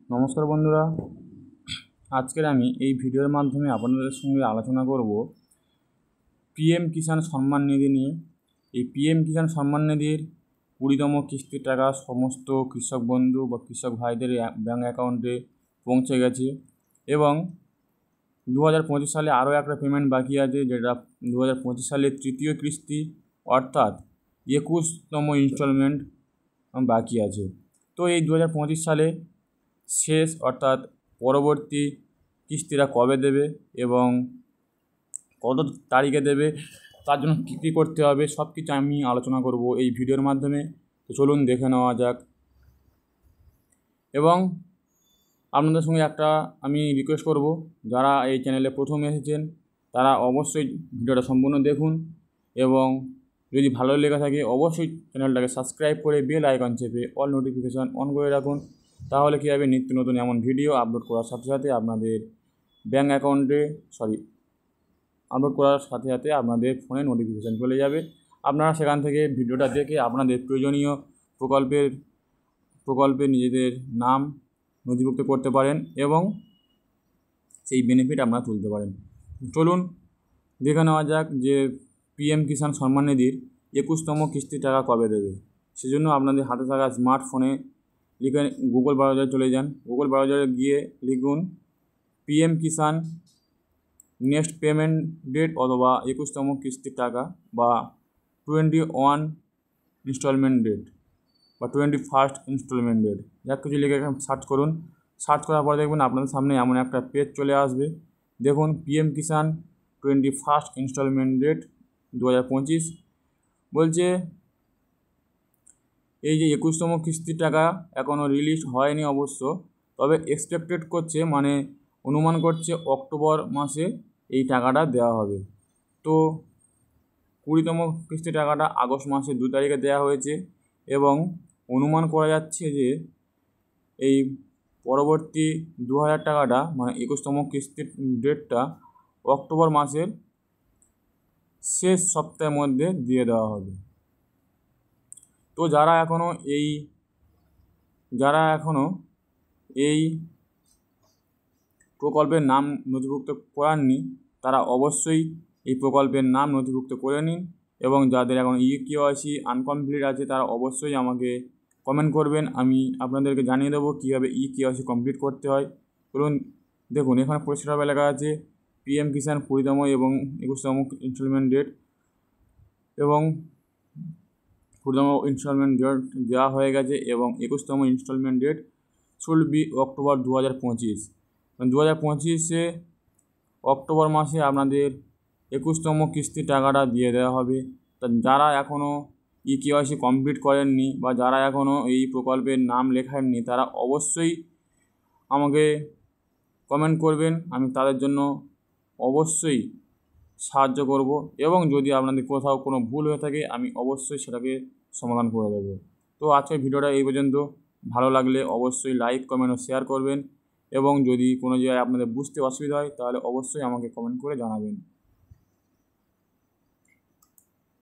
নমস্কার বন্ধুরা, আজকের আমি এই ভিডিওর মাধ্যমে আপনাদের সঙ্গে আলোচনা করব পিএম কিষাণ সম্মান নিধি নিয়ে। এই পিএম কিষাণ সম্মান নিধির 20তম কিস্তির টাকা সমস্ত কৃষক বন্ধু বা কৃষক ভাইদের ব্যাঙ্ক অ্যাকাউন্টে পৌঁছে গেছে এবং 2025 সালে আরও একটা পেমেন্ট বাকি আছে, যেটা 2025 সালের তৃতীয় কিস্তি অর্থাৎ 21তম ইনস্টলমেন্ট বাকি আছে। তো এই 2025 সালে শেষ অর্থাৎ পরবর্তী কিস্তিরা কবে দেবে এবং কত তারিখে দেবে, তার জন্য কী কী করতে হবে সব কিছু আমি আলোচনা করব এই ভিডিওর মাধ্যমে। তো চলুন দেখে নেওয়া যাক। এবং আপনাদের সঙ্গে একটা আমি রিকোয়েস্ট করব, যারা এই চ্যানেলে প্রথম এসেছেন তারা অবশ্যই ভিডিওটা সম্পূর্ণ দেখুন এবং যদি ভালো লেগে থাকে অবশ্যই চ্যানেলটাকে সাবস্ক্রাইব করে বেল আইকন চেপে অল নোটিফিকেশান অন করে রাখুন। তাহলে কী হবে, নিত্য নতুন এমন ভিডিও আপলোড করার সাথে সাথে আপনাদের ব্যাঙ্ক অ্যাকাউন্টে আপলোড করার সাথে সাথে আপনাদের ফোনে নোটিফিকেশান চলে যাবে। আপনারা সেখান থেকে ভিডিওটা দেখে আপনাদের প্রয়োজনীয় প্রকল্পে নিজেদের নাম নথিভুক্ত করতে পারেন এবং সেই বেনিফিট আপনারা তুলতে পারেন। চলুন দেখে নেওয়া যাক যে পিএম কিষাণ সম্মান নিধির 21তম কিস্তির টাকা কবে দেবে। সেজন্য আপনাদের হাতে থাকা স্মার্টফোনে লিখে গুগল ব্রাউজারে চলে যান। গুগল ব্রাউজারে গিয়ে লিখুন পিএম কিষাণ নেক্সট পেমেন্ট ডেট অথবা 21তম কিস্তির টাকা বা 21 ইনস্টলমেন্ট ডেট বা 21st ইনস্টলমেন্ট ডেট, যা কিছু লিখে সার্চ করুন। সার্চ করার পরে দেখবেন আপনাদের সামনে এমন একটা পেজ চলে আসবে। দেখুন পিএম কিষাণ 21st ইনস্টলমেন্ট ডেট 2025 বলছে। এই যে 21তম কিস্তির টাকা এখনও রিলিজ হয়নি অবশ্য, তবে এক্সপেক্টেড করছে, মানে অনুমান করছে অক্টোবর মাসে এই টাকাটা দেওয়া হবে। তো 20তম কিস্তির টাকাটা আগস্ট মাসের 2 তারিখে দেওয়া হয়েছে এবং অনুমান করা যাচ্ছে যে এই পরবর্তী 2000 টাকাটা মানে 21তম কিস্তির ডেটটা অক্টোবর মাসের শেষ সপ্তাহের মধ্যে দিয়ে দেওয়া হবে। তো যারা এখনও এই প্রকল্পের নাম নথিভুক্ত করাননি তারা অবশ্যই এই প্রকল্পের নাম নথিভুক্ত করে নিন এবং যাদের এখন ইকেওয়াইসি আনকমপ্লিট আছে তারা অবশ্যই আমাকে কমেন্ট করবেন। আমি আপনাদেরকে জানিয়ে দেবো কীভাবে ইকেওয়াইসি কমপ্লিট করতে হয়। চলুন দেখুন, এখানে পরিষ্কারভাবে লেখা আছে পিএম কিষাণ 20তম এবং 21তম ইনস্টলমেন্ট ডেট এবং 20তম ইনস্টলমেন্ট ডেট দেওয়া হয়ে গেছে এবং 21তম installment date should be October 2025। 2025 October মাসে আপনাদের 21তম কিস্তির টাকাটা দিয়ে দেওয়া হবে। তা যারা এখনও ইকেওয়াইসি কমপ্লিট করেননি বা যারা এখনও এই প্রকল্পের নাম লেখাননি তারা অবশ্যই আমাকে কমেন্ট করবেন। আমি তাদের জন্য অবশ্যই সাহায্য করব এবং যদি আপনাদের কোথাও কোনো ভুল হয়ে থাকে আমি অবশ্যই সেটাকে সমাধান করে দেবো। তো আজকের ভিডিওটা এই পর্যন্ত। ভালো লাগলে অবশ্যই লাইক, কমেন্ট ও শেয়ার করবেন এবং যদি কোনো জায়গায় আপনাদের বুঝতে অসুবিধা হয় তাহলে অবশ্যই আমাকে কমেন্ট করে জানাবেন।